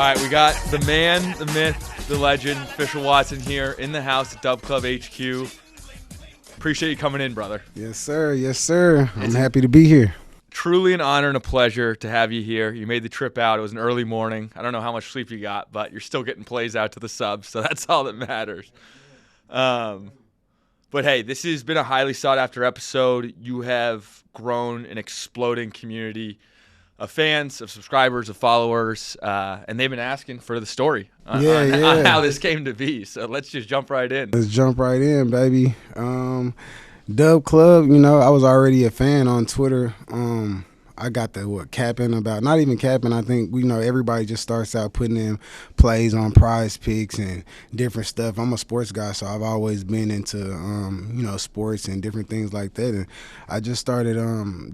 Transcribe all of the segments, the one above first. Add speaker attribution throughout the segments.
Speaker 1: All right, we got the man, the myth, the legend, Fisher Watson here in the house at Dub Club HQ. Appreciate you coming in, brother.
Speaker 2: Yes, sir. Yes, sir. I'm happy to be here.
Speaker 1: Truly an honor and a pleasure to have you here. You made the trip out. It was an early morning. I don't know how much sleep you got, but you're still getting plays out to the subs, so that's all that matters. But hey, this has been a highly sought-after episode. You have grown an exploding community of fans, of subscribers, of followers, and they've been asking for the story on how this came to be. So let's just jump right in.
Speaker 2: Let's jump right in, baby. Dub Club, I was already a fan on Twitter. I got the capping about, not even capping, I think, everybody just starts out putting in plays on Prize Picks and different stuff. I'm a sports guy, so I've always been into, sports and different things like that. And I just started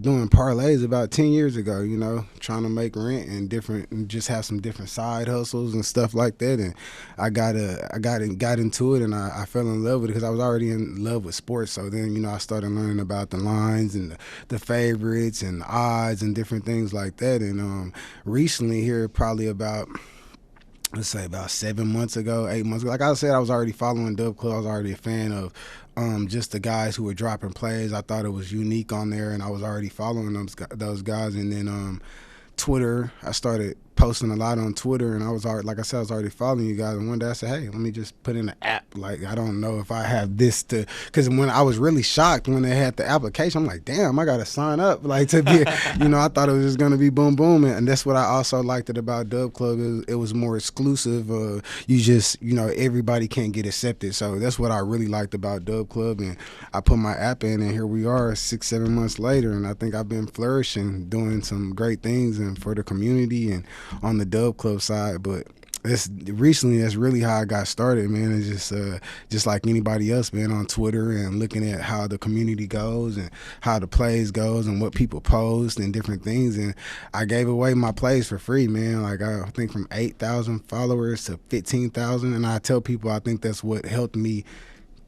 Speaker 2: doing parlays about 10 years ago, trying to make rent and just have some different side hustles and stuff like that. And I got into it, and I fell in love with it because I was already in love with sports. So then, I started learning about the lines and the favorites and the odds and different things like that. And recently here, probably about, let's say about 7 months ago, 8 months ago, like I said, I was already following Dub Club. I was already a fan of just the guys who were dropping plays. I thought it was unique on there, and I was already following those guys. And then Twitter, I started posting a lot on Twitter, and I was already following you guys. And one day I said, hey, let me just put in an app. Like, I don't know if I have this because when I was really shocked when they had the application, I'm like, damn, I got to sign up. Like, to be, I thought it was just going to be boom, boom. And that's what I also liked about Dub Club. It was more exclusive. You just, everybody can't get accepted. So that's what I really liked about Dub Club. And I put my app in, and here we are 6-7 months later. And I think I've been flourishing, doing some great things and for the community and on the Dub Club side. But that's really how I got started, man. It's just like anybody else, man, on Twitter and looking at how the community goes and how the plays goes and what people post and different things. And I gave away my plays for free, man. Like, I think from 8,000 followers to 15,000. And I tell people I think that's what helped me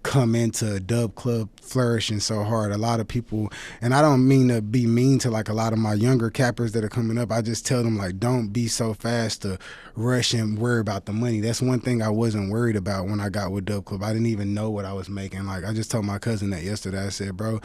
Speaker 2: come into Dub Club flourishing so hard. A lot of people, and I don't mean to be mean to like a lot of my younger cappers that are coming up, I just tell them, like, don't be so fast to rush and worry about the money. That's one thing I wasn't worried about when I got with Dub Club. I didn't even know what I was making. Like, I just told my cousin that yesterday. I said, bro,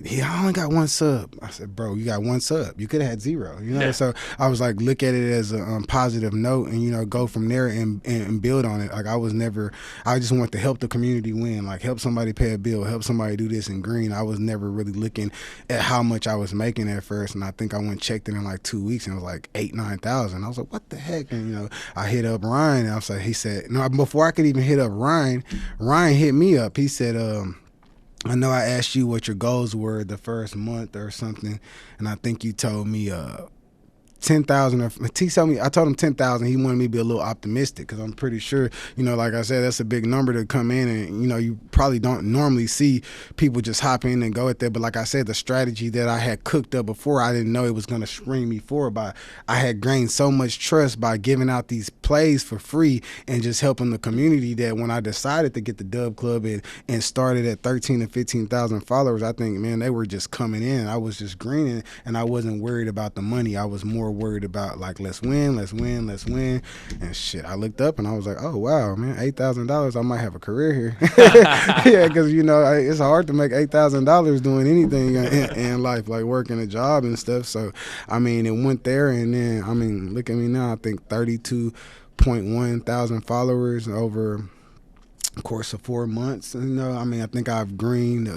Speaker 2: I only got one sub. I said, bro, you got one sub. You could have had zero, Yeah. So I was like, look at it as a positive note and, go from there and build on it. Like, I just want to help the community win, like help somebody pay a bill, help somebody do this in green. I was never really looking at how much I was making at first. And I think I went and checked it in like 2 weeks, and it was like 8,000-9,000. I was like, what the heck? And, I hit up Ryan, and I was like, he said, no, before I could even hit up Ryan hit me up. He said, I know I asked you what your goals were the first month or something, and I think you told me 10,000. I told him 10,000. He wanted me to be a little optimistic because I'm pretty sure, like I said, that's a big number to come in, and you probably don't normally see people just hop in and go at that. But like I said, the strategy that I had cooked up before, I didn't know it was going to spring me forward. But I had gained so much trust by giving out these plays for free and just helping the community that when I decided to get the Dub Club and started at 13 and 15,000 followers, I think, man, they were just coming in. I was just greening, and I wasn't worried about the money. I was more worried about, like, let's win. And shit, I looked up and I was like, oh wow, man, $8,000, I might have a career here. Yeah, because it's hard to make $8,000 doing anything in life, like working a job and stuff. So I mean, it went there, and then look at me now. I think 32.1 thousand followers over course of 4 months. I think I've greened.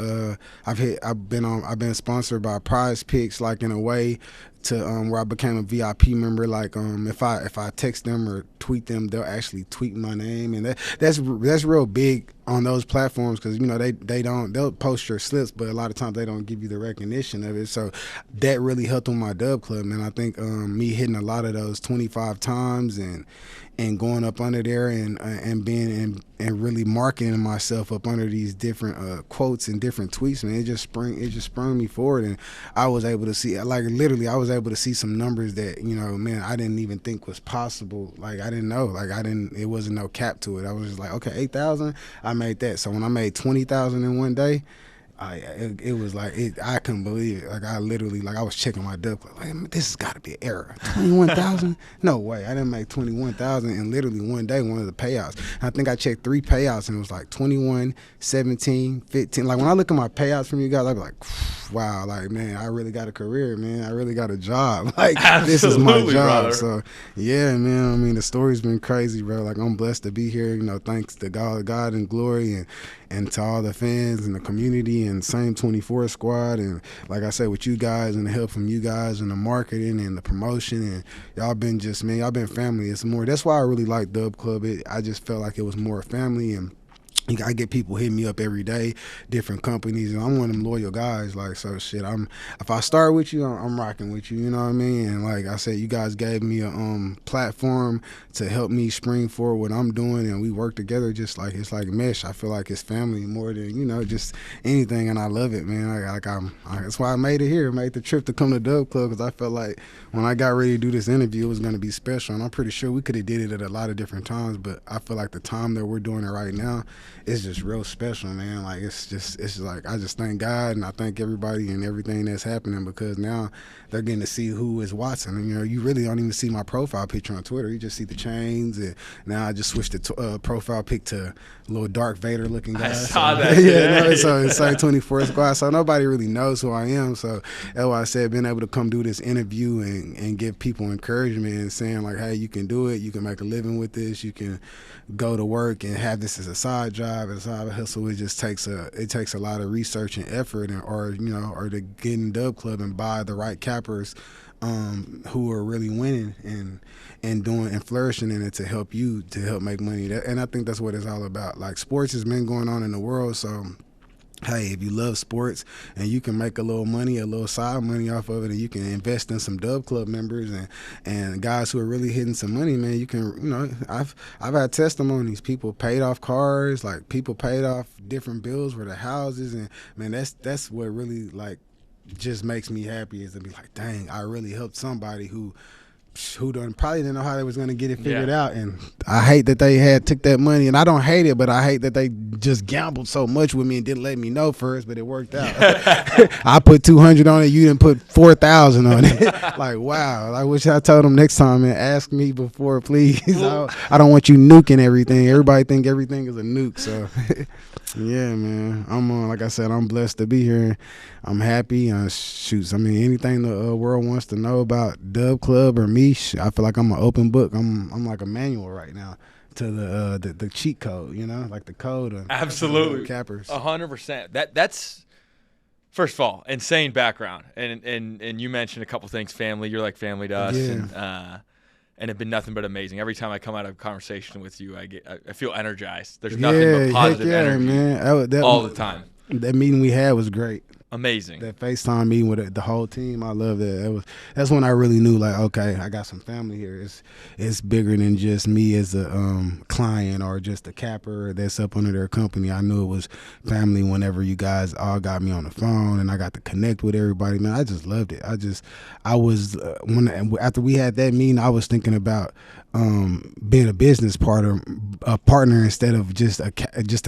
Speaker 2: I've been sponsored by Prize Picks, like in a way to where I became a VIP member. Like if I text them or tweet them, they'll actually tweet my name, and that's real big on those platforms because they'll post your slips, but a lot of times they don't give you the recognition of it. So that really helped on my Dub Club, and I think me hitting a lot of those 25 times and going up under there and being and really marketing myself up under these different quotes and different tweets, man, it just sprung me forward, and I was able to see, like, literally I was able to see some numbers that man, I didn't even think was possible. Like, I didn't know, like, it wasn't no cap to it. I was just like, okay, 8,000, I made that. So when I made 20,000 in one day, It was like I couldn't believe it. Like I literally, like I was checking my Dub Club. Like this has got to be an error. 21,000? No way. I didn't make 21,000 in literally one day. One of the payouts. And I think I checked 3 payouts and it was like 21, 17, 15. Like when I look at my payouts from you guys, I be like, wow. Like man, I really got a career, man. I really got a job. Like this is my job.
Speaker 1: Brother.
Speaker 2: So yeah, man. I mean, the story's been crazy, bro. Like I'm blessed to be here. You know, thanks to God and glory and to all the fans and the community and same 24 squad, and like I said, with you guys and the help from you guys and the marketing and the promotion, and y'all been just, man, y'all been family. It's more, that's why I really like Dub Club. I just felt like it was more family, and I get people hitting me up every day, different companies, and I'm one of them loyal guys. Like, so shit, if I start with you, I'm rocking with you. You know what I mean? And like I said, you guys gave me a platform to help me spring forward what I'm doing, and we work together just like it's like mesh. I feel like it's family more than just anything, and I love it, man. That's why I made it here, made the trip to come to Dub Club, because I felt like when I got ready to do this interview, it was going to be special, and I'm pretty sure we could have did it at a lot of different times, but I feel like the time that we're doing it right now, it's just real special, man. Like it's just like I just thank God and I thank everybody and everything that's happening, because now they're getting to see who is watching. And you really don't even see my profile picture on Twitter. You just see the chains, and now I just switched the profile pic to a little Dark Vader looking guy.
Speaker 1: I saw that.
Speaker 2: So it's like 24 squad. So nobody really knows who I am. So that's why I said being able to come do this interview and give people encouragement and saying like, hey, you can do it. You can make a living with this. You can go to work and have this as a side job, as a side hustle. It just takes a lot of research and effort, or to get in Dub Club and buy the right cappers who are really winning and doing and flourishing in it to help make money. And I think that's what it's all about. Like sports has been going on in the world, so hey, if you love sports and you can make a little money, a little side money off of it, and you can invest in some Dub Club members and guys who are really hitting some money, man, you can, I've had testimonies. People paid off cars, like people paid off different bills for the houses, and man, that's what really like just makes me happy, is to be like, dang, I really helped somebody who probably didn't know how they was going to get it figured out. And I hate that they took that money, and I don't hate it, but I hate that they just gambled so much with me and didn't let me know first, but it worked out. I put 200 on it, you didn't put 4,000 on it. Like, wow. I wish I told them next time, man, ask me before, please. I don't want you nuking everything. Everybody think everything is a nuke, so yeah, man. Like I said, I'm blessed to be here. I'm happy. Anything the world wants to know about Dub Club or me, I feel like I'm an open book. I'm like a manual right now to the cheat code, like the code of
Speaker 1: absolutely
Speaker 2: cappers.
Speaker 1: 100%. That's first of all insane background, and you mentioned a couple things. Family, you're like family to us, and it's been nothing but amazing. Every time I come out of a conversation with you, I feel energized. There's nothing but positive energy, man. All the time.
Speaker 2: That meeting we had was great.
Speaker 1: Amazing.
Speaker 2: That FaceTime meeting with the whole team, I love that. That's when I really knew, like, okay, I got some family here. It's bigger than just me as a client or just a capper that's up under their company. I knew it was family whenever you guys all got me on the phone and I got to connect with everybody. Man, I just loved it. After we had that meeting, I was thinking about being a business partner instead of just a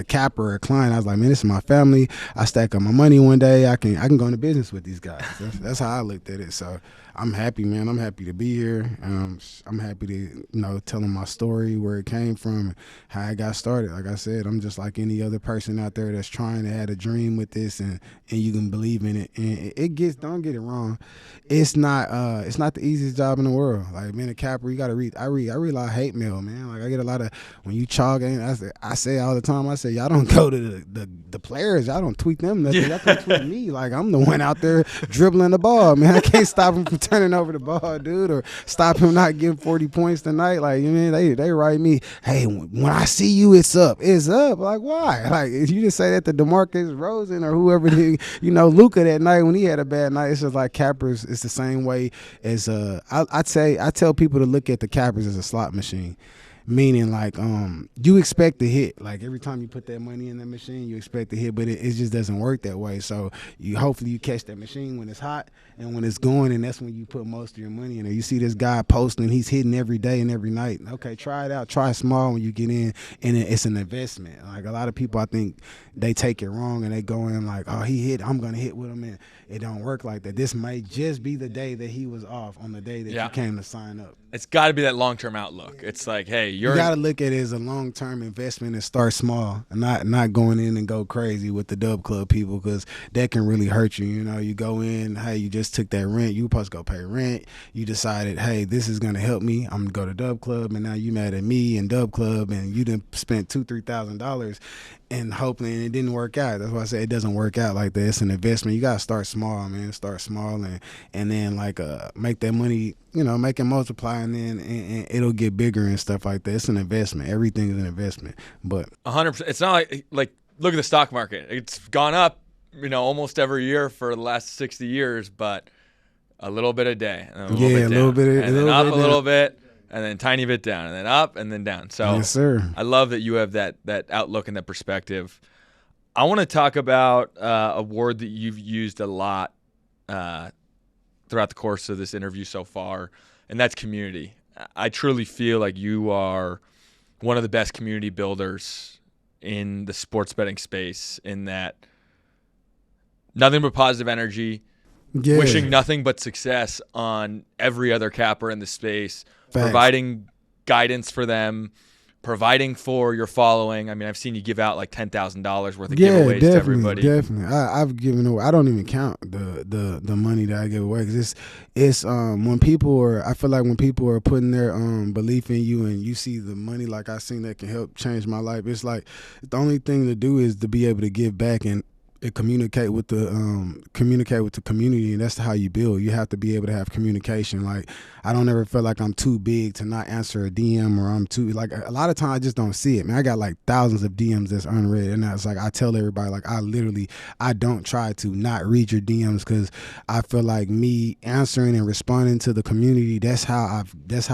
Speaker 2: capper or a client. I was like, man, this is my family. I stack up my money one day. I can go into business with these guys. That's how I looked at it. So I'm happy, man. I'm happy to be here. I'm happy to, tell them my story, where it came from, how I got started. Like I said, I'm just like any other person out there that's trying to have a dream with this, and you can believe in it. And don't get it wrong, it's not the easiest job in the world. Like being a capper, you got to read. I read a lot of hate mail, man. Like I get a lot of, when you chalk, I say all the time, I say, y'all don't go to the players, y'all don't tweet them nothing. Y'all can tweet me. Like I'm the one out there dribbling the ball, man. I can't stop them from turning over the ball, dude, or stop him not getting 40 points tonight. Like, they write me, hey, when I see you, it's up. It's up. Like, why? Like, if you just say that to DeMarcus Rosen or whoever, Luka that night when he had a bad night, it's just like cappers. It's the same way as I tell people to look at the cappers as a slot machine. meaning like you expect to hit. Like every time you put that money in that machine, you expect to hit, but it just doesn't work that way. So you hopefully you catch that machine when it's hot and when it's going, and that's when you put most of your money in it. You see this guy posting, he's hitting every day and every night. Okay, try it out. Try small when you get in, and it's an investment. Like a lot of people, I think they take it wrong and they go in like, oh, he hit, I'm gonna hit with him, and it don't work like that. This may just be the day that he was off on the day that you came to sign up.
Speaker 1: It's got to be that long-term outlook. It's like, hey, you
Speaker 2: got to look at it as a long-term investment and start small, and not going in and go crazy with the Dub Club people, because that can really hurt you. You know, you go in, hey, you just took that rent. You were supposed to go pay rent. You decided, hey, this is going to help me. I'm going to go to Dub Club, and now you mad at me and Dub Club, and you done spent $2,000-$3,000 and hoping it didn't work out. That's why I say it doesn't work out like that. It's an investment. You gotta start small, man. Start small and then like make that money, you know, make it multiply, and then and it'll get bigger and stuff like that. It's an investment. Everything is an investment. But
Speaker 1: 100%. It's not like look at the stock market. It's gone up, you know, almost every year for the last 60 years, but a little bit a day, and then a little bit down, and then up a little bit. And then tiny bit down, and then up, and then down. So
Speaker 2: yes, sir.
Speaker 1: I love that you have that outlook and that perspective. I want to talk about a word that you've used a lot throughout the course of this interview so far, and that's community. I truly feel like you are one of the best community builders in the sports betting space, in that nothing but positive energy, wishing nothing but success on every other capper in the space. Facts. Providing guidance for them, providing for your following. I mean, I've seen you give out like $10,000 worth of giveaways to everybody.
Speaker 2: Definitely. I've given away. I don't even count the money that I give away, because it's when people are. I feel like when people are putting their belief in you, and you see the money, like I seen that can help change my life. It's like the only thing to do is to be able to give back and communicate with the community, and that's how you build. You have to be able to have communication. Like I don't ever feel like I'm too big to not answer a DM, or I'm too, like, a lot of times I just don't see it, man. I got like thousands of DMs that's unread, and that's like I tell everybody, like I don't try to not read your DMs, because I feel like me answering and responding to the community, that's how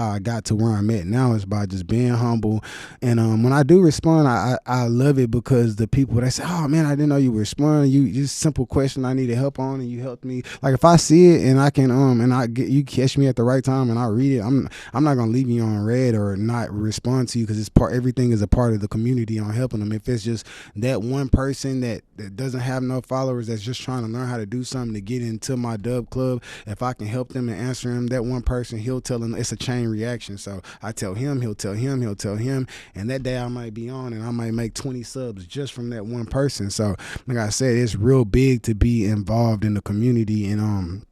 Speaker 2: I got to where I'm at now, is by just being humble. And when I do respond, I love it, because the people, they say, oh man, I didn't know you were responding. You just simple question I needed help on, and you helped me. Like if I see it and I can you catch me at the right time and I read it, I'm not gonna leave you on red or not respond to you, because everything is a part of the community on helping them. If it's just that one person that doesn't have no followers, that's just trying to learn how to do something to get into my Dub Club, if I can help them and answer him, that one person, he'll tell him. It's a chain reaction. So I tell him, he'll tell him, he'll tell him, and that day I might be on and I might make 20 subs just from that one person. So like I said, it's real big to be involved in the community and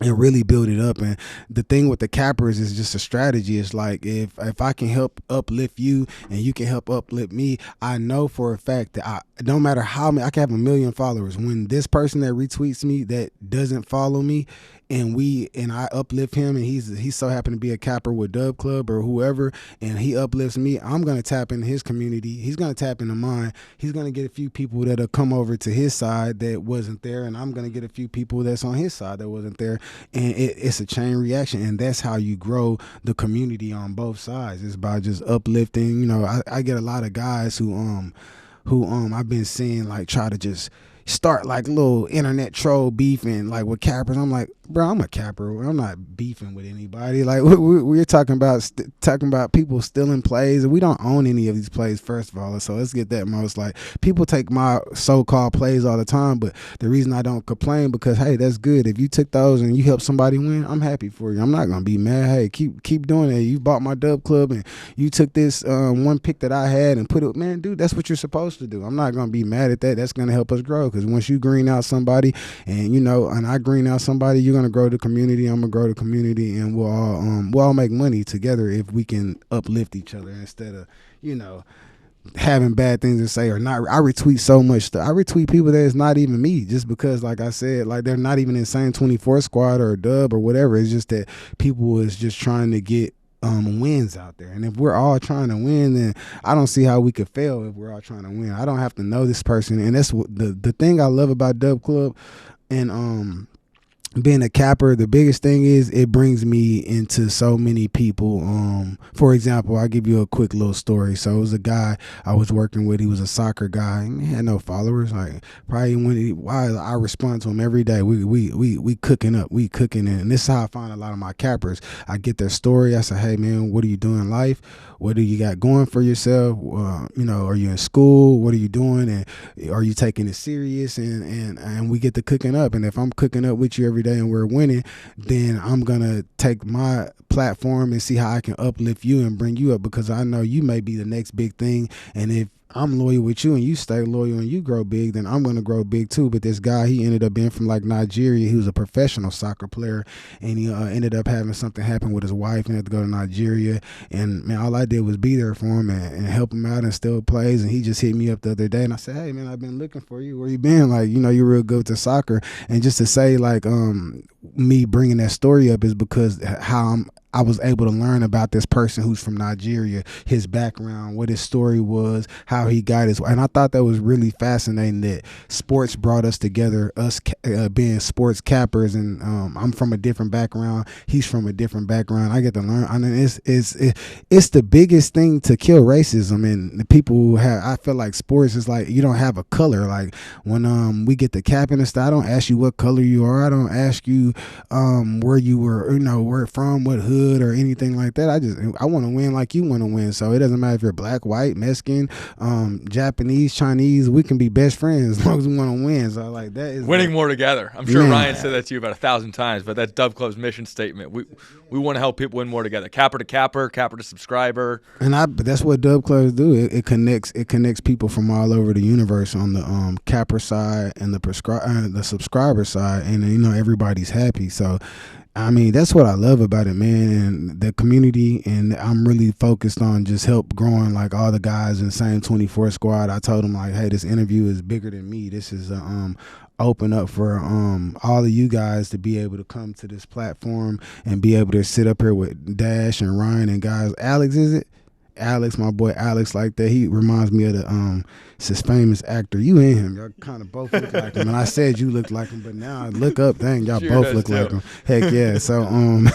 Speaker 2: really build it up. And the thing with the cappers is just a strategy. It's like if I can help uplift you and you can help uplift me, I know for a fact that no matter how many, I can have 1 million followers. When this person that retweets me that doesn't follow me, and I uplift him, and he's so happen to be a capper with Dub Club or whoever, and he uplifts me, I'm gonna tap into his community. He's gonna tap into mine. He's gonna get a few people that'll come over to his side that wasn't there, and I'm gonna get a few people that's on his side that wasn't there, and it's a chain reaction, and that's how you grow the community on both sides. It's by just uplifting. You know, I get a lot of guys who I've been seeing like try to just start like little internet troll beefing like with cappers. I'm like, bro, I'm a capper. I'm not beefing with anybody. Like we're talking about people stealing plays, and we don't own any of these plays, first of all. So let's get that most. Like people take my so-called plays all the time, but the reason I don't complain, because hey, that's good. If you took those and you helped somebody win, I'm happy for you. I'm not gonna be mad. Hey, keep doing it. You bought my Dub Club and you took this one pick that I had and put it, man, dude, that's what you're supposed to do. I'm not gonna be mad at that. That's gonna help us grow, because once you green out somebody and I green out somebody, you're gonna grow the community. I'm gonna grow the community, and we'll all make money together if we can uplift each other instead of having bad things to say or not. I retweet so much stuff. I retweet people that is not even me, just because, like I said, like they're not even in the same 24 squad or Dub or whatever. It's just that people is just trying to get wins out there. And if we're all trying to win, then I don't see how we could fail if we're all trying to win. I don't have to know this person. And that's what the thing I love about Dub Club and being a capper, the biggest thing is it brings me into so many people. For example, I'll give you a quick little story. So it was a guy I was working with. He was a soccer guy. And he had no followers. Like probably why I respond to him every day. We cooking up. We cooking, and this is how I find a lot of my cappers. I get their story. I say, hey man, what are you doing in life? What do you got going for yourself? Are you in school? What are you doing? And are you taking it serious? And we get to cooking up. And if I'm cooking up with you every day and we're winning, then I'm gonna take my platform and see how I can uplift you and bring you up, because I know you may be the next big thing. And if I'm loyal with you and you stay loyal and you grow big, then I'm gonna grow big too. But this guy, he ended up being from like Nigeria. He was a professional soccer player, and he ended up having something happen with his wife and had to go to Nigeria. And man, all I did was be there for him and help him out and still plays. And he just hit me up the other day, and I said, hey man, I've been looking for you. Where you been? Like, you're real good to soccer. And just to say, like, me bringing that story up is because I was able to learn about this person who's from Nigeria, his background, what his story was, how he got his. And I thought that was really fascinating that sports brought us together, us being sports cappers. And I'm from a different background. He's from a different background. I get to learn. I mean, it's the biggest thing to kill racism. And the people who have, I feel like sports is like, you don't have a color. Like when we get the capping and stuff, I don't ask you what color you are. I don't ask you where you were, where from, what hood or anything like that. I want to win like you want to win. So it doesn't matter if you're black, white, Mexican, Japanese, Chinese. We can be best friends as long as we want to win. So like that is
Speaker 1: winning more together. I'm sure Ryan said that to you about 1,000 times, but that's Dub Club's mission statement. We want to help people win more together. Capper to capper, capper to subscriber.
Speaker 2: And that's what Dub Clubs do. It connects people from all over the universe on the capper side and the subscriber side, and everybody's happy. So I mean, that's what I love about it, man, and the community. And I'm really focused on just help growing like all the guys in the same 24 squad. I told them like, hey, this interview is bigger than me. This is open up for all of you guys to be able to come to this platform and be able to sit up here with Dash and Ryan and guys. Alex, is it? Alex, my boy Alex, like that. He reminds me of this famous actor. You and him, y'all kind of both look like him. And I said you look like him, but now I look up, dang, y'all both look like him. Heck yeah. So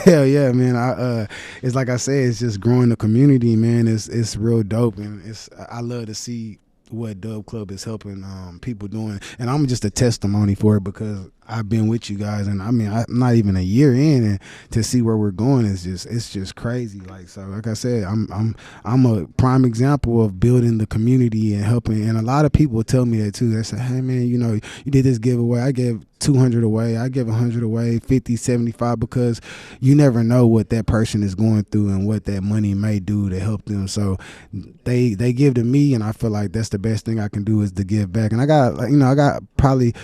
Speaker 2: hell yeah, man. It's like I said, it's just growing the community, man. It's real dope, and I love to see what Dub Club is helping people doing, and I'm just a testimony for it because I've been with you guys, and I mean I'm not even a year in, and to see where we're going is just crazy. Like, so like I said, I'm a prime example of building the community and helping. And a lot of people tell me that too. They say, hey man, you did this giveaway. I gave 200 away, I give 100 away, 50, 75, because you never know what that person is going through and what that money may do to help them. So they give to me, and I feel like that's the best thing I can do is to give back. And I got probably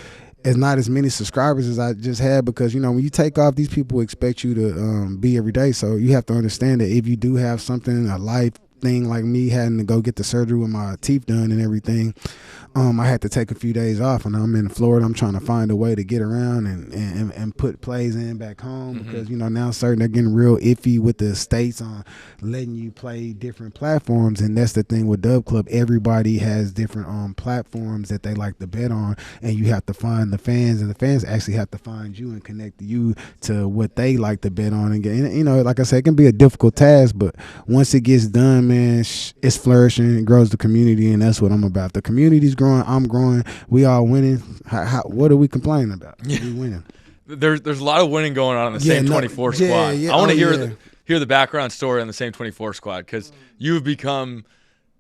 Speaker 2: not as many subscribers as I just had, because when you take off, these people expect you to be every day. So you have to understand that if you do have something, a life thing like me having to go get the surgery with my teeth done and everything, I had to take a few days off, and I'm in Florida. I'm trying to find a way to get around and put plays in back home, because now they're getting real iffy with the states on letting you play different platforms. And that's the thing with Dub Club, everybody has different platforms that they like to bet on, and you have to find the fans, and the fans actually have to find you and connect you to what they like to bet on. And like I said, it can be a difficult task, but once it gets done, man, it's flourishing. It grows the community, and that's what I'm about. The community's growing, I'm growing, we all winning. What are we complaining about? We winning.
Speaker 1: There's a lot of winning going on in the same 24 squad. I want to hear the background story on the same 24 squad, because you've become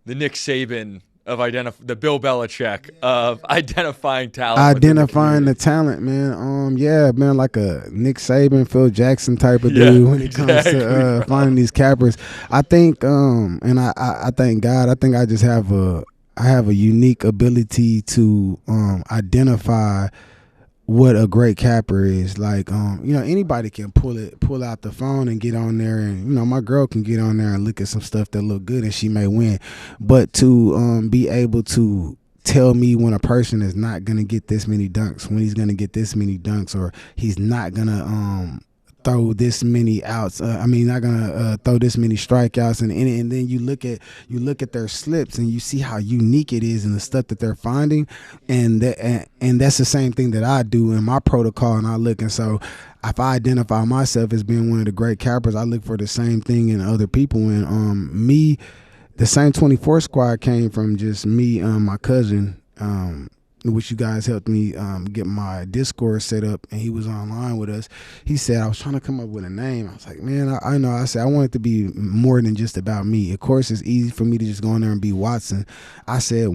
Speaker 1: the Nick Saban of the Bill Belichick of identifying talent.
Speaker 2: Identifying the talent, man. Yeah, man, like a Nick Saban, Phil Jackson type of dude when it comes to finding these cappers. I think, and I thank God. I think I just have a unique ability to identify what a great capper is. Like, anybody can pull out the phone and get on there, and my girl can get on there and look at some stuff that look good, and she may win. But to be able to tell me when a person is not gonna get this many dunks, when he's gonna get this many dunks, or he's not gonna throw this many outs. Not gonna throw this many strikeouts, and then you look at their slips and you see how unique it is and the stuff that they're finding, and that's the same thing that I do in my protocol. And I look, and so if I identify myself as being one of the great cappers, I look for the same thing in other people. And me, the same 24 squad came from just me, my cousin. Which you guys helped me get my Discord set up, and he was online with us. He said, I was trying to come up with a name. I was like, man, I know. I said, I want it to be more than just about me. Of course, it's easy for me to just go in there and be Watson. I said,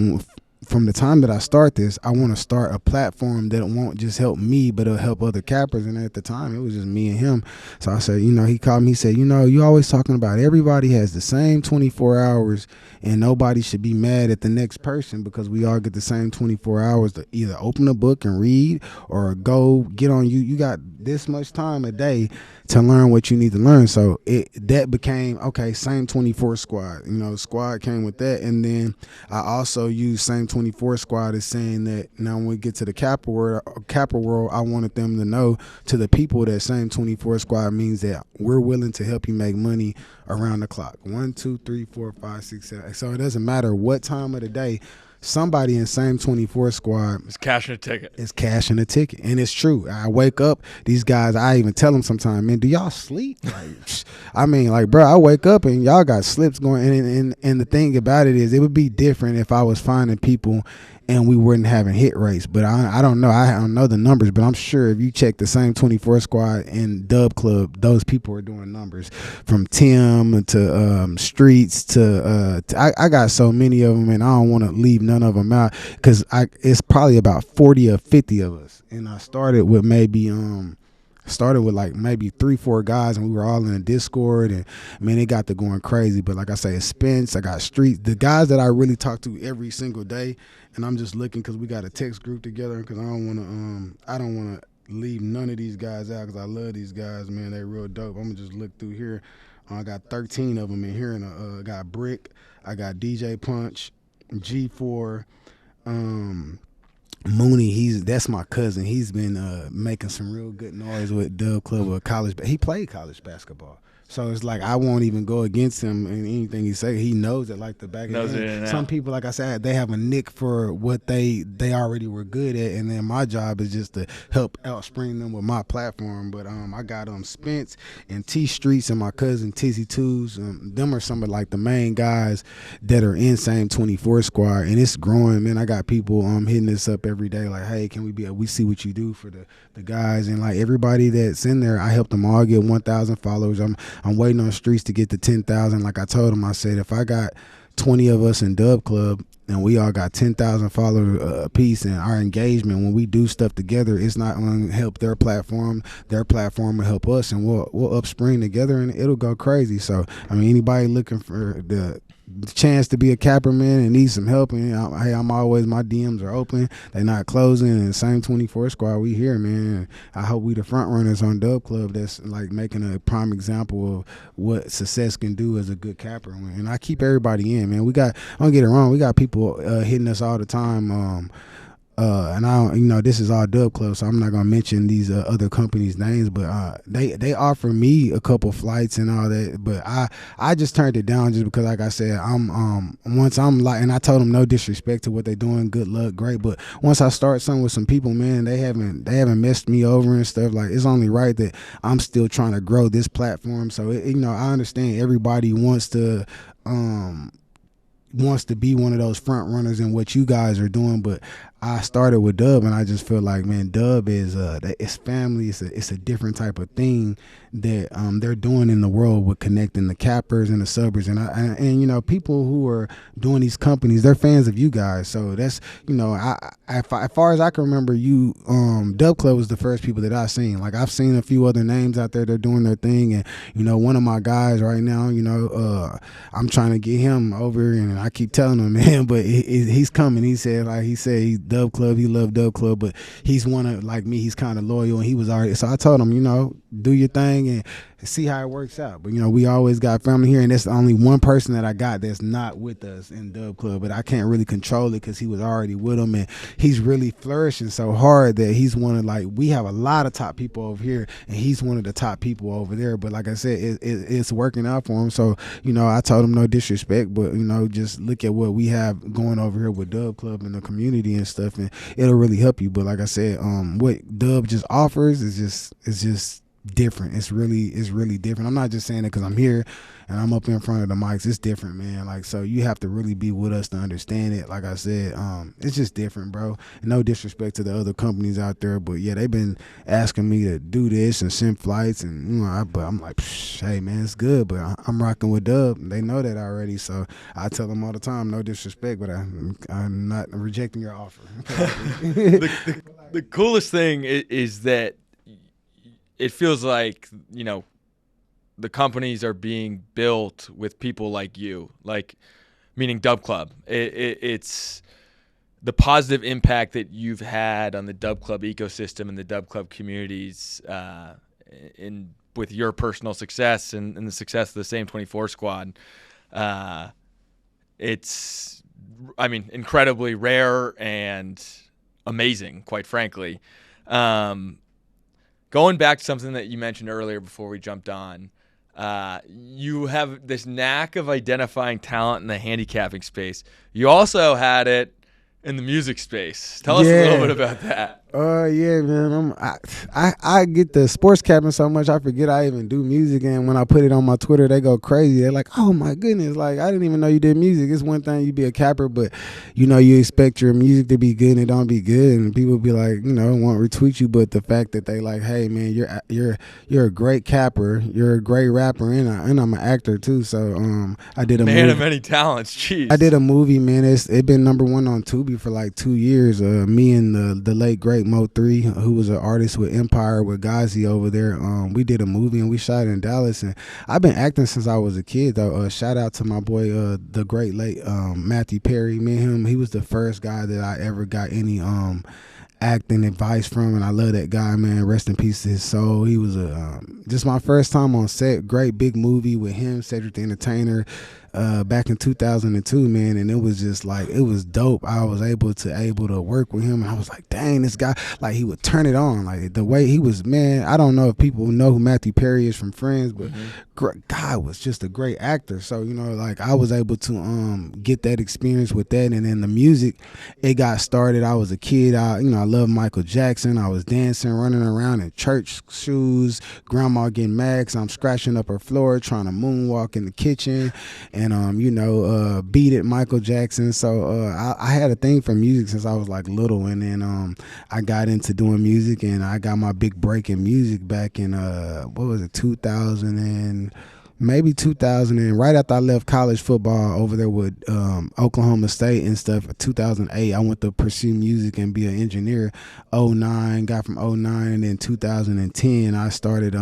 Speaker 2: from the time that I start this, I want to start a platform that won't just help me, but it'll help other cappers. And at the time, it was just me and him. So I said, he called me, he said, you always talking about everybody has the same 24 hours and nobody should be mad at the next person because we all get the same 24 hours to either open a book and read or go get on you. You got this much time a day to learn what you need to learn. So that became, okay, same 24 squad. Squad came with that. And then I also use same 24 squad as saying that now when we get to the Capper world, I wanted them to know to the people that same 24 squad means that we're willing to help you make money around the clock. 1, 2, 3, 4, 5, 6, 7. So it doesn't matter what time of the day. Somebody in same 24 squad
Speaker 1: is cashing a ticket.
Speaker 2: Is cashing a ticket. And it's true. I wake up, these guys, I even tell them sometimes, man, do y'all sleep? Bro, I wake up and y'all got slips going. And the thing about it is it would be different if I was finding people and we weren't having hit rates. But I don't know. I don't know the numbers, but I'm sure if you check the same 24 squad in Dub Club, those people are doing numbers from Tim to Streets to I got so many of them, and I don't want to leave none of them out because it's probably about 40 or 50 of us. And I started with maybe like maybe 3-4 guys, and we were all in a Discord, and man, it got to going crazy. But like I say, it's Spence, I got Street, the guys that I really talk to every single day, and I'm just looking because we got a text group together because I don't want to leave none of these guys out because I love these guys, man. They real dope. I'm gonna just look through here. I got 13 of them in here, and I got Brick, I got DJ Punch, G4, Mooney, that's my cousin. He's been making some real good noise with Dub Club or college, but he played college basketball. So it's like I won't even go against him in anything he say. He knows it like the back of his hand. Some people, like I said, they have a nick for what they already were good at, and then my job is just to help outspring them with my platform. But I got Spence and T Streets and my cousin Tizzy Twos. Them are some of like the main guys that are in same 24 squad, and it's growing, man. I got people hitting this up every day like, hey, can we see what you do for the guys, and like everybody that's in there, I help them all get 1,000 followers. I'm waiting on Streets to get to 10,000. Like I told him, I said, if I got 20 of us in Dub Club and we all got 10,000 followers a piece, and our engagement when we do stuff together, it's not going to help their platform will help us, and we'll upspring together and it'll go crazy. So anybody looking for the chance to be a capper, man, and need some help, and I'm always, my DMs are open, they're not closing, and same 24 squad, we here, man. I hope we the front runners on Dub Club that's like making a prime example of what success can do as a good capper, and I keep everybody in, man. Don't get it wrong, we got people hitting us all the time, and I don't, this is all Dub Club, so I'm not gonna mention these other companies' names, but they offer me a couple flights and all that, but I just turned it down just because, like I said, once I'm like, and I told them no disrespect to what they're doing, good luck, great, but once I start something with some people, man, they haven't messed me over and stuff. Like, it's only right that I'm still trying to grow this platform, so I understand everybody wants to be one of those front runners in what you guys are doing, but I started with Dub, and I just feel like, man, Dub is it's family. It's a different type of thing that they're doing in the world with connecting the cappers and the subbers, and people who are doing these companies, they're fans of you guys. So that's as far as I can remember, you Dub Club was the first people that I've seen. Like, I've seen a few other names out there, they're doing their thing, and one of my guys right now, I'm trying to get him over, and I keep telling him, man, but he's coming. He said he's Dub Club, he loved Dub Club, but he's one of, like me, he's kind of loyal, and he was already, so I told him, do your thing and see how it works out. But we always got family here, and that's the only one person that I got that's not with us in Dub Club. But I can't really control it because he was already with them, and he's really flourishing so hard that he's one of we have a lot of top people over here, and he's one of the top people over there. But like I said, it's working out for him. So I told him no disrespect, but just look at what we have going over here with Dub Club and the community and stuff, and it'll really help you. But like I said, what Dub just offers is just different. It's really different. I'm not just saying it because I'm here and I'm up in front of the mics. It's different, man. So you have to really be with us to understand it. Like I said, it's just different, bro. No disrespect to the other companies out there, but yeah, they've been asking me to do this and send flights, and but I'm like, hey man, it's good, but I'm rocking with Dub. They know that already, so I tell them all the time, no disrespect, but I'm not rejecting your offer.
Speaker 1: The coolest thing is that it feels like, the companies are being built with people like you, meaning Dub Club. It's the positive impact that you've had on the Dub Club ecosystem and the Dub Club communities with your personal success and the success of the Same 24 squad. It's, incredibly rare and amazing, quite frankly. Going back to something that you mentioned earlier before we jumped on, you have this knack of identifying talent in the handicapping space. You also had it in the music space. Tell us a little bit about that.
Speaker 2: Yeah, man. I get the sports capping so much I forget I even do music, and when I put it on my Twitter, they go crazy. They're like, "Oh my goodness! I didn't even know you did music." It's one thing you be a capper, but you expect your music to be good and it don't be good, and people be like, won't retweet you. But the fact that they like, "Hey man, you're a great capper, you're a great rapper, and I'm an actor too." So I did a
Speaker 1: man of many talents. Jeez.
Speaker 2: I did a movie, man. It been #1 on Tubi for like 2 years. Me and the late great Mo3, who was an artist with Empire with Ghazi over there. We did a movie and we shot it in Dallas, and I've been acting since I was a kid though. Shout out to my boy, the great late Matthew Perry. Me and him, he was the first guy that I ever got any acting advice from, and I love that guy, man. Rest in peace to his soul. He was just my first time on set. Great big movie with him, Cedric the Entertainer, back in 2002, man, and it was just it was dope. I was able to work with him, and I was like, dang, this guy, he would turn it on, the way he was, man. I don't know if people know who Matthew Perry is from Friends, but guy was just a great actor. So I was able to get that experience with that, and then the music, it got started. I was a kid. I love Michael Jackson. I was dancing, running around in church shoes. Grandma getting mad 'cause I'm scratching up her floor, trying to moonwalk in the kitchen, and beat it Michael Jackson. So I had a thing for music since I was little, and then I got into doing music, and I got my big break in music back in 2000 and maybe 2000, and right after I left college football over there with Oklahoma State and stuff, 2008, I went to pursue music and be an engineer. Got from 09, and then 2010, I started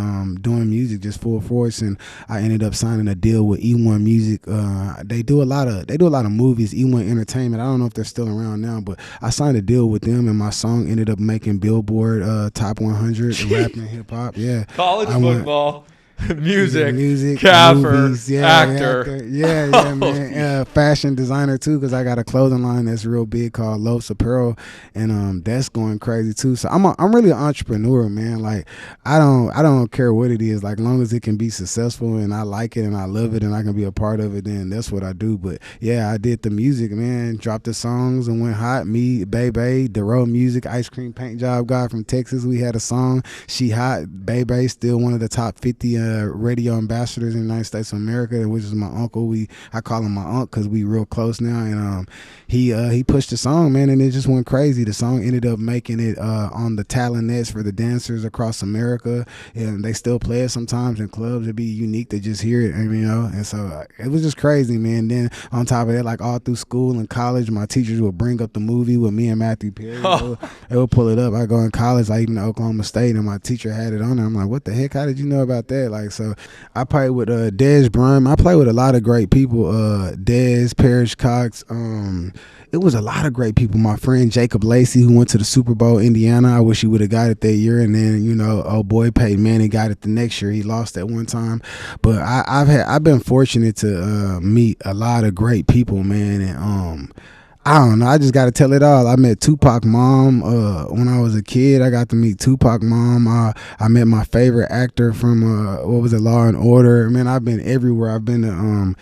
Speaker 2: doing music just full force, and I ended up signing a deal with E1 Music. They do a lot of movies, E1 Entertainment. I don't know if they're still around now, but I signed a deal with them, and my song ended up making Billboard Top 100 rap and hip hop. Yeah,
Speaker 1: college football. Music,
Speaker 2: capper,
Speaker 1: actor.
Speaker 2: Yeah, man. Fashion designer too, because I got a clothing line that's real big called Lowe's Apparel, and that's going crazy too. So I'm really an entrepreneur, man. I don't care what it is, long as it can be successful and I like it and I love it and I can be a part of it, then that's what I do. But yeah, I did the music, man. Dropped the songs and went hot. Me, Bebe, the Road Music, ice cream paint job guy from Texas. We had a song. She hot. Bebe still one of the top 50 radio ambassadors in the United States of America, which is my uncle. I call him my uncle because we real close now, and he pushed the song, man, and it just went crazy. The song ended up making it on the talent nets for the dancers across America, and they still play it sometimes in clubs. It'd be unique to just hear it, and so it was just crazy, man. Then on top of that, all through school and college, my teachers would bring up the movie with me and Matthew Perry. They would pull it up. I go in college, even to Oklahoma State, and my teacher had it on there. I'm like, what the heck? How did you know about that? Like, so I played with Dez Bryant. I played with a lot of great people. Dez, Parrish Cox. It was a lot of great people. My friend Jacob Lacey, who went to the Super Bowl, Indiana. I wish he would have got it that year. And then, you know, old boy Peyton Manning got it the next year. He lost at one time. But I've been fortunate to meet a lot of great people, man. And I don't know. I just got to tell it all. I met Tupac mom when I was a kid. I got to meet Tupac mom. I met my favorite actor from what was it, Law and Order. Man, I've been everywhere. I've been to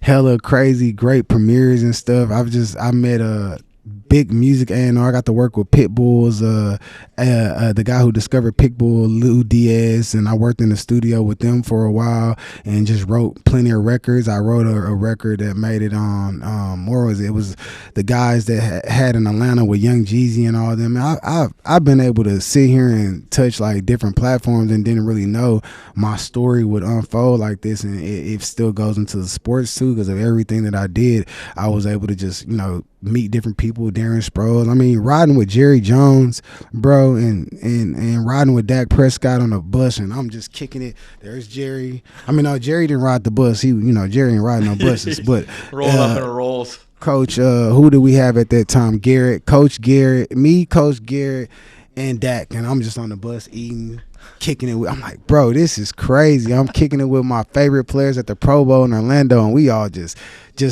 Speaker 2: hella crazy great premieres and stuff. I met big music A&R. I got to work with Pitbull's the guy who discovered Pitbull, Lou Diaz, and I worked in the studio with them for a while and just wrote plenty of records. I wrote a record that made it on where was it? It was the guys that had in Atlanta with Young Jeezy and all them. I've been able to sit here and touch like different platforms and didn't really know my story would unfold like this, and it still goes into the sports too because of everything that I did. I was able to just, you know, meet different people, Darren Sproles. I mean, riding with Jerry Jones, bro, and riding with Dak Prescott on a bus, and I'm just kicking it. There's Jerry. I mean, no, Jerry didn't ride the bus. He, you know, Jerry ain't riding no buses, but
Speaker 1: rolling up in a Rolls.
Speaker 2: Coach, who did we have at that time? Garrett, Coach Garrett, me, Coach Garrett, and Dak, and I'm just on the bus eating, kicking it with, I'm like, bro, this is crazy. I'm kicking it with my favorite players at the Pro Bowl in Orlando, and we all just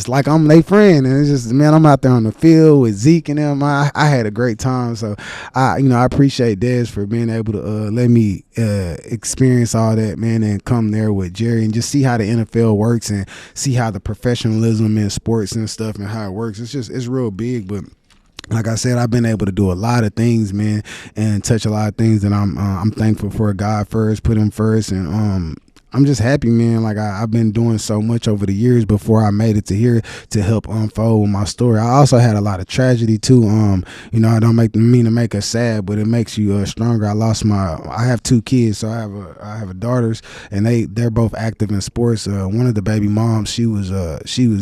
Speaker 2: like I'm their friend, and it's just, man, I'm out there on the field with Zeke and them. I had a great time. So I appreciate Dez for being able to let me experience all that, man, and come there with Jerry and just see how the NFL works and see how the professionalism in sports and stuff and how it works. It's real big. But like I said, I've been able to do a lot of things, man, and touch a lot of things that I'm thankful for. God first, put him first, and I'm just happy, man. Like I've been doing so much over the years before I made it to here to help unfold my story. I also had a lot of tragedy too. You know, I don't mean to make us sad, but it makes you stronger. I have 2 kids, so I have a daughters, and they're both active in sports. One of the baby moms, she was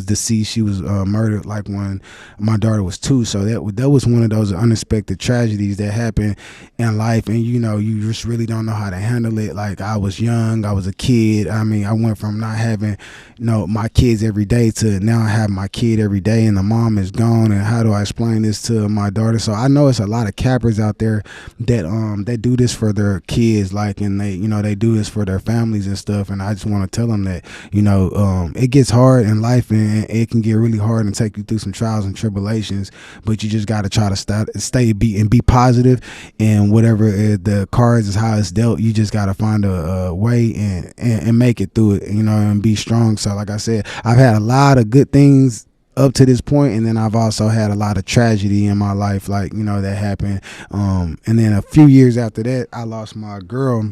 Speaker 2: deceased. She was murdered like when my daughter was 2. So that was one of those unexpected tragedies that happen in life, and you know, you just really don't know how to handle it. Like I was young, I was a kid. I mean, I went from not having, you know, my kids every day to now I have my kid every day and the mom is gone, and how do I explain this to my daughter? So I know it's a lot of cappers out there that they do this for their kids, like, and they do this for their families and stuff, and I just want to tell them that, you know, it gets hard in life and it can get really hard and take you through some trials and tribulations, but you just got to try to be positive, and whatever the cards is how it's dealt, you just got to find a way and make it through it, you know, and be strong. So like I said, I've had a lot of good things up to this point, and then I've also had a lot of tragedy in my life, like, you know, that happened. And then a few years after that, I lost my girl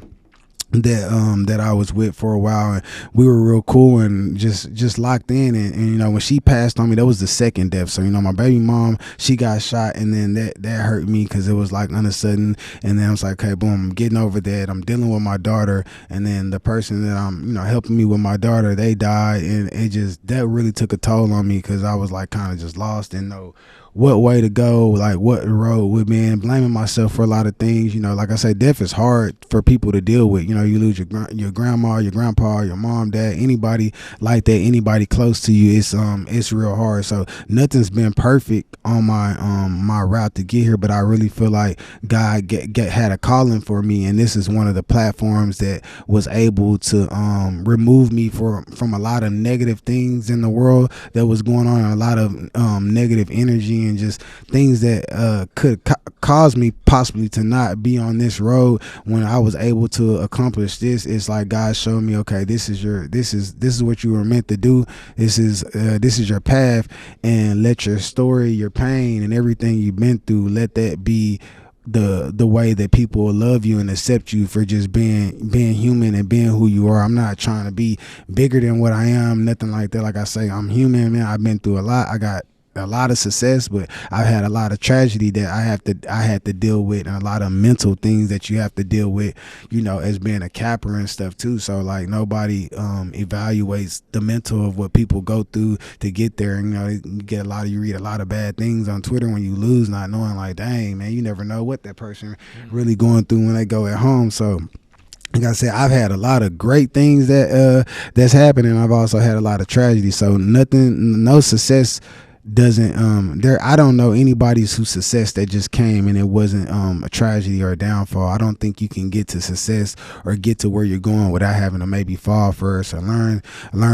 Speaker 2: that I was with for a while, and we were real cool and just locked in, and you know, when she passed on me, that was the second death. So, you know, my baby mom, she got shot, and then that hurt me because it was like unsudden, and then I was like, okay, boom, I'm getting over that, I'm dealing with my daughter, and then the person that I'm, you know, helping me with my daughter, they died, and that really took a toll on me because I was like kind of just lost and know what way to go, like what the road would be, and blaming myself for a lot of things. You know, like I say, death is hard for people to deal with. You know, you lose your grandma, your grandpa, your mom, dad, anybody like that, anybody close to you. It's real hard. So nothing's been perfect on my route to get here, but I really feel like God had a calling for me, and this is one of the platforms that was able to remove me from a lot of negative things in the world that was going on, and a lot of negative energy and just things that could cause me possibly to not be on this road. When I was able to accomplish this, it's like God showed me, okay, this is what you were meant to do. This is your path, and let your story, your pain, and everything you've been through, let that be the way that people will love you and accept you for just being human and being who you are. I'm not trying to be bigger than what I am, nothing like that. Like I say, I'm human, man. I've been through a lot. I got a lot of success, but I've had a lot of tragedy that I had to deal with, and a lot of mental things that you have to deal with, you know, as being a capper and stuff too. So like nobody evaluates the mental of what people go through to get there. And, you know, you read a lot of bad things on Twitter when you lose, not knowing, like, dang, man, you never know what that person really going through when they go at home. So like I said, I've had a lot of great things that's happened, and I've also had a lot of tragedy. So no success doesn't there. I don't know anybody's whose success that just came and it wasn't a tragedy or a downfall. I don't think you can get to success or get to where you're going without having to maybe fall first or learn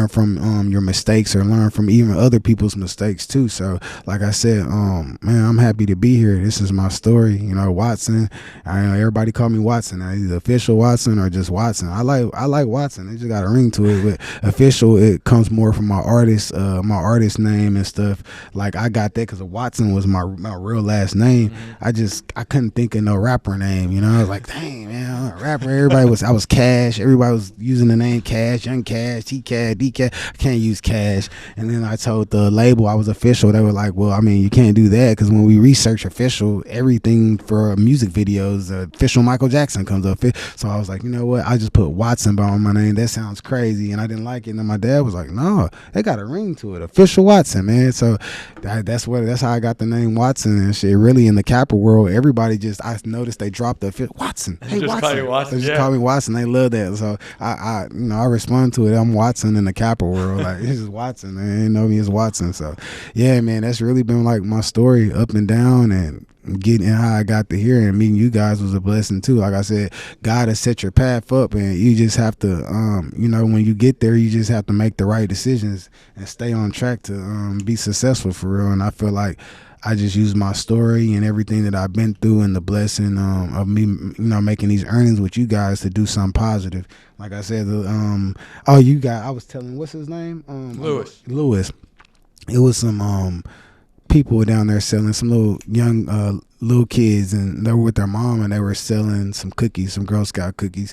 Speaker 2: from your mistakes or learn from even other people's mistakes too. So like I said, man, I'm happy to be here. This is my story. You know, Watson. I know everybody call me Watson. Either official Watson or just Watson. I like Watson. It just got a ring to it. But official, it comes more from my artist name and stuff. Like I got that because Watson was my real last name.
Speaker 1: Mm-hmm.
Speaker 2: I couldn't think of no rapper name. You know, I was like, dang man, I'm a rapper. I was Cash. Everybody was using the name Cash, Young Cash, T Cash, D Cash. I can't use Cash. And then I told the label I was official. They were like, well, I mean, you can't do that because when we research official, everything for music videos, official Michael Jackson comes up. So I was like, you know what? I just put Watson behind my name. That sounds crazy, and I didn't like it. And then my dad was like, no, they got a ring to it, official Watson, man. So that's how I got the name Watson and shit. Really in the Capper world, everybody I noticed they dropped the Watson. Hey,
Speaker 1: just
Speaker 2: Watson.
Speaker 1: Call you Watson.
Speaker 2: They just call me Watson. They love that. So I respond to it. I'm Watson in the Capper world. Like this is Watson. They ain't know me as Watson. So yeah, man, that's really been like my story up and down and getting how I got to here, and meeting you guys was a blessing too. Like I said, God has set your path up, and you just have to, you know, when you get there, you just have to make the right decisions and stay on track to be successful for real. And I feel like I just use my story and everything that I've been through and the blessing of me, you know, making these earnings with you guys to do something positive. Like I said, you guys, I was telling, what's his name? Lewis. It was some people down there selling some little young little kids, and they were with their mom, and they were selling some cookies, some Girl Scout cookies.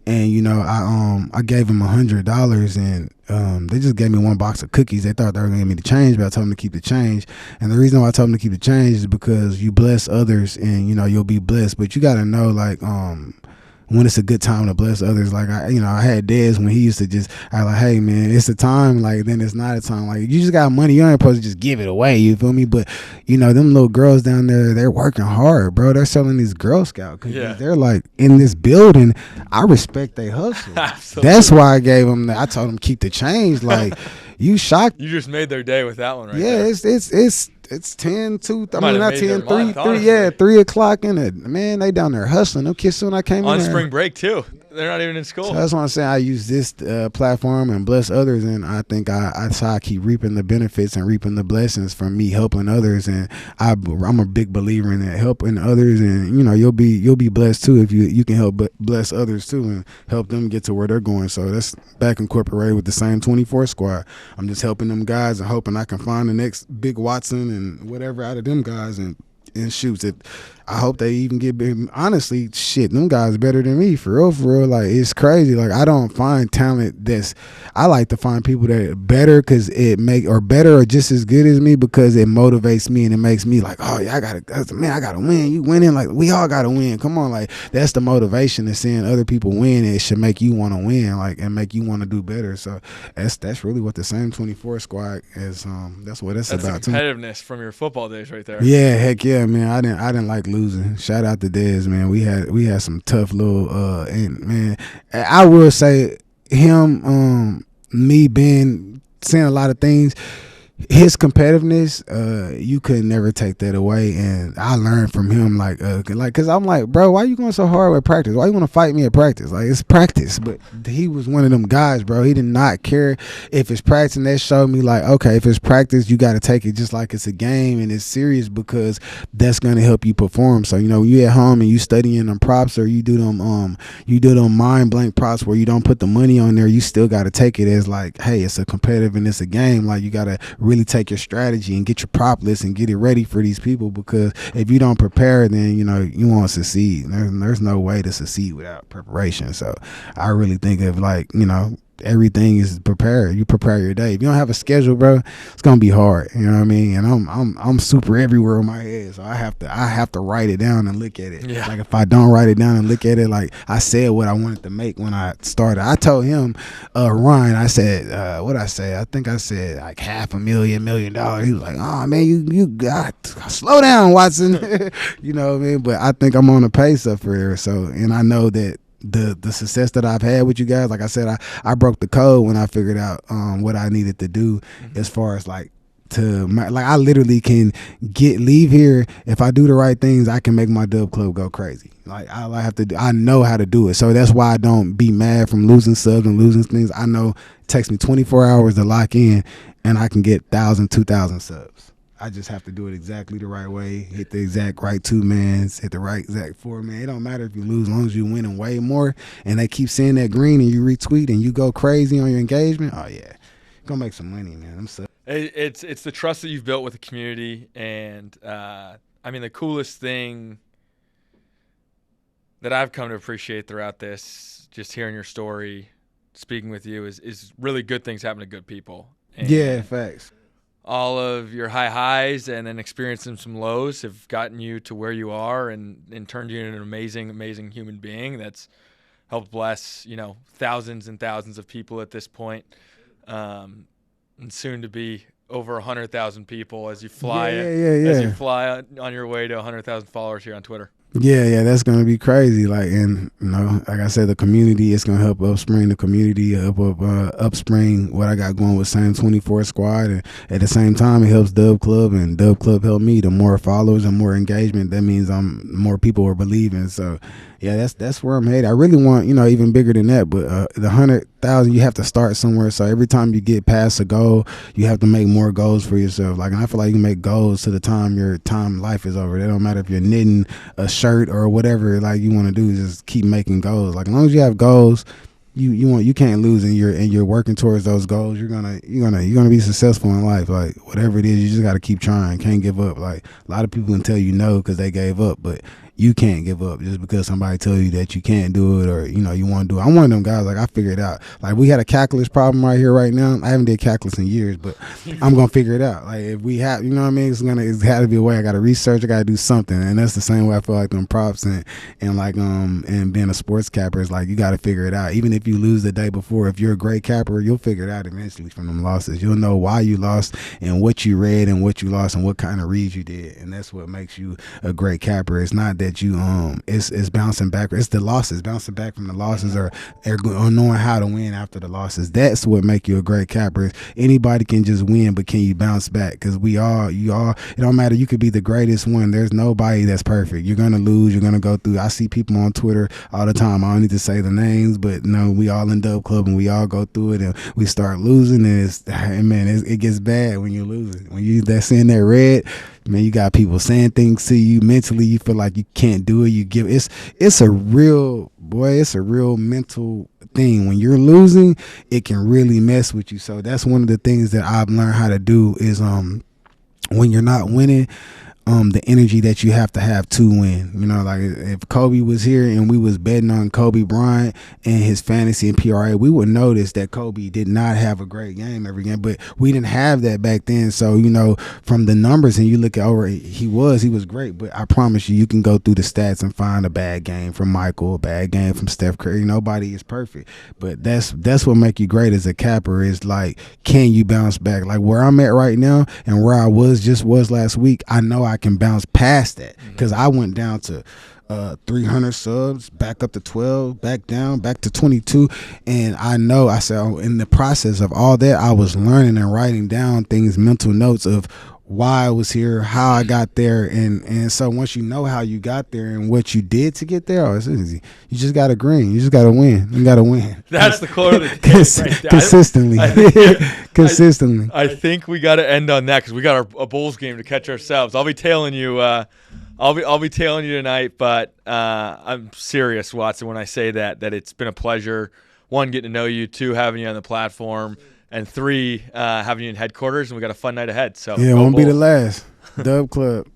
Speaker 2: And you know, I gave them $100, and they just gave me one box of cookies. They thought they were gonna give me the change, but I told them to keep the change. And the reason why I told them to keep the change is because you bless others, and you know you'll be blessed. But you gotta know, like, when it's a good time to bless others. Like I had days when he used to just, I like, hey man, it's a time, like then it's not a time. Like you just got money, you ain't supposed to just give it away, you feel me? But you know, them little girls down there, they're working hard, bro. They're selling these Girl Scout cookies. Yeah. They're like in this building. I respect they hustle. Absolutely. That's why I gave them I told them keep the change. Like you shocked.
Speaker 1: You just made their day with that one right
Speaker 2: there.
Speaker 1: Yeah,
Speaker 2: it's 10, 2, I mean, not 10, 3 o'clock in it. Man, they down there hustling. Them kids when I came in
Speaker 1: on
Speaker 2: there.
Speaker 1: spring break, too. They're not even in school.
Speaker 2: So that's why I'm saying I use this platform and bless others, and I think that's how I keep reaping the benefits and reaping the blessings from me helping others. And I'm a big believer in that, helping others, and you know you'll be blessed too if you can help bless others too and help them get to where they're going. So that's back incorporated with the same 24 squad. I'm just helping them guys and hoping I can find the next big Watson and whatever out of them guys and shoots it. I hope they even get big. Honestly, shit, them guys better than me, for real. Like, it's crazy. Like, I don't find talent I like to find people that are better better or just as good as me, because it motivates me and it makes me like, oh yeah, I gotta win. You winning, like we all gotta win. Come on, like that's the motivation, is seeing other people win. It should make you want to win, like, and make you want to do better. So that's really what the same 24 squad is. That's what it's about.
Speaker 1: That's competitiveness from your football days, right there.
Speaker 2: Yeah, heck yeah, man. I didn't like losing. Shout out to Dez, man. We had some tough little and man, I will say him, me saying a lot of things, his competitiveness, you could never take that away. And I learned from him, like cause I'm like, bro, why you going so hard with practice? Why you want to fight me at practice? Like, it's practice. But he was one of them guys, bro. He did not care if it's practice. And that showed me, like, okay, if it's practice, you got to take it just like it's a game and it's serious, because that's going to help you perform. So, you know, you at home and you studying them props, or you do them mind blank props where you don't put the money on there, you still got to take it as like, hey, it's a competitive and it's a game. Like, you got to really take your strategy and get your prop list and get it ready for these people, because if you don't prepare, then you know you won't succeed. There's no way to succeed without preparation. So I really think of, like, you know, everything is prepared. You prepare your day. If you don't have a schedule, bro, it's gonna be hard. You know what I mean? And I'm super everywhere in my head, so I have to write it down and look at it. Yeah. Like, if I don't write it down and look at it, like, I said what I wanted to make when I started. I told him, Ryan, I said, what I say? I think I said like $500,000, $1 million. He was like, oh man, you got slow down, Watson. You know what I mean? But I think I'm on a pace up here. So, and I know that the success that I've had with you guys. Like I said, I broke the code when I figured out what I needed to do as far as like I literally can leave here. If I do the right things, I can make my Dub Club go crazy. Like all I have to do, I know how to do it. So that's why I don't be mad from losing subs and losing things. I know it takes me 24 hours to lock in, and I can get 1,000, 2,000 subs. I just have to do it exactly the right way, hit the exact right 2-mans, hit the right exact 4-man. It don't matter if you lose, as long as you winning way more, and they keep seeing that green and you retweet and you go crazy on your engagement. Oh yeah, you're gonna make some money, man. I'm so.
Speaker 1: It's the trust that you've built with the community, and I mean the coolest thing that I've come to appreciate throughout this, just hearing your story, speaking with you, is really good things happen to good people. And
Speaker 2: yeah, facts.
Speaker 1: All of your high highs and then experiencing some lows have gotten you to where you are and turned you into an amazing, amazing human being that's helped bless, thousands and thousands of people at this point, and soon to be over 100,000 people as you fly as you fly on your way to 100,000 followers here on Twitter.
Speaker 2: Yeah, that's gonna be crazy. Like, and like I said, the community is gonna help upspring the community, upspring what I got going with Same 24 Squad, and at the same time, it helps Dub Club, and Dub Club helped me. The more followers and more engagement, that means more people are believing. So, yeah, that's where I'm headed. I really want even bigger than that, but the 100,000, you have to start somewhere. So every time you get past a goal, you have to make more goals for yourself. Like, and I feel like you can make goals to the time your life is over. It don't matter if you're knitting a shirt or whatever like you want to do. Just keep making goals. Like, as long as you have goals, you can't lose, and you're working towards those goals. You're gonna be successful in life. Like, whatever it is, you just got to keep trying. Can't give up. Like, a lot of people can tell you no because they gave up, but you can't give up just because somebody tells you that you can't do it, or you want to do it. I'm one of them guys, like, I figured it out. Like, we had a calculus problem right here right now. I haven't did calculus in years, but I'm gonna figure it out. Like, if we have, what I mean, it's got to be a way. I got to research, I got to do something. And that's the same way I feel like them props and being a sports capper is like, you got to figure it out. Even if you lose the day before, if you're a great capper, you'll figure it out eventually from them losses. You'll know why you lost and what you read and what you lost and what kind of reads you did, and that's what makes you a great capper. It's not that you it's bouncing back. It's the losses, bouncing back from the losses, or knowing how to win after the losses. That's what make you a great capper. Anybody can just win, but can you bounce back? Because it don't matter. You could be the greatest one. There's nobody that's perfect. You're gonna lose. You're gonna go through. I see people on Twitter all the time. I don't need to say the names, but we all in Dub Club and we all go through it, and we start losing. And it gets bad when you're losing. When that's in that red, man, you got people saying things to you mentally. You feel like you can't do it. It's a real mental thing. When you're losing, it can really mess with you. So that's one of the things that I've learned how to do is when you're not winning, the energy that you have to win. Like, if Kobe was here and we was betting on Kobe Bryant and his fantasy and PRA, we would notice that Kobe did not have a great game every game, but we didn't have that back then. So, from the numbers, and you look over, he was great, but I promise you can go through the stats and find a bad game from Michael, a bad game from Steph Curry. Nobody is perfect, but that's what make you great as a capper, is like, can you bounce back? Like, where I'm at right now and where I was last week, I know I can bounce past that, because I went down to 300 subs, back up to 12, back down, back to 22, and I said, in the process of all that, I was learning and writing down things, mental notes of why I was here, how I got there, and so once you know how you got there and what you did to get there, it's easy. You just got to green. You just got to win. You got to win.
Speaker 1: That's the quote of the day right there.
Speaker 2: Consistently. Consistently.
Speaker 1: I think we got to end on that because we got a Bulls game to catch ourselves. I'll be tailing you. I'll be tailing you tonight, but I'm serious, Watson, when I say that it's been a pleasure. 1, getting to know you. 2, having you on the platform. And 3, having you in headquarters, and we got a fun night ahead. So
Speaker 2: yeah, it won't be the last. Dub Club.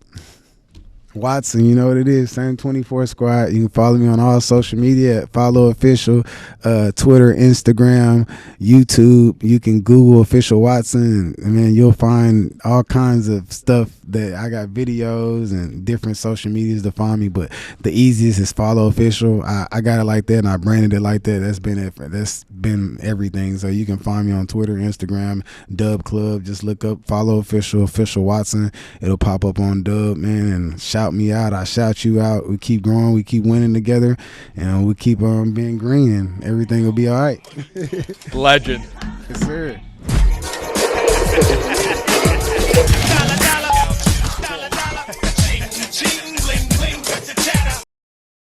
Speaker 2: Watson, you know what it is. Same 24 Squad. You can follow me on all social media. Follow Official, Twitter, Instagram, YouTube. You can Google Official Watson, and man, you'll find all kinds of stuff. That I got videos and different social medias to find me, but the easiest is follow Official. I got it like that, and I branded it like that. That's been it. That's been everything. So you can find me on Twitter, Instagram, Dub Club. Just look up follow Official Watson. It'll pop up on Dub, man. And shout shout me out, I shout you out. We keep growing, we keep winning together, and we keep being green, and everything will be all right.
Speaker 1: Legend.
Speaker 2: Yes, sir.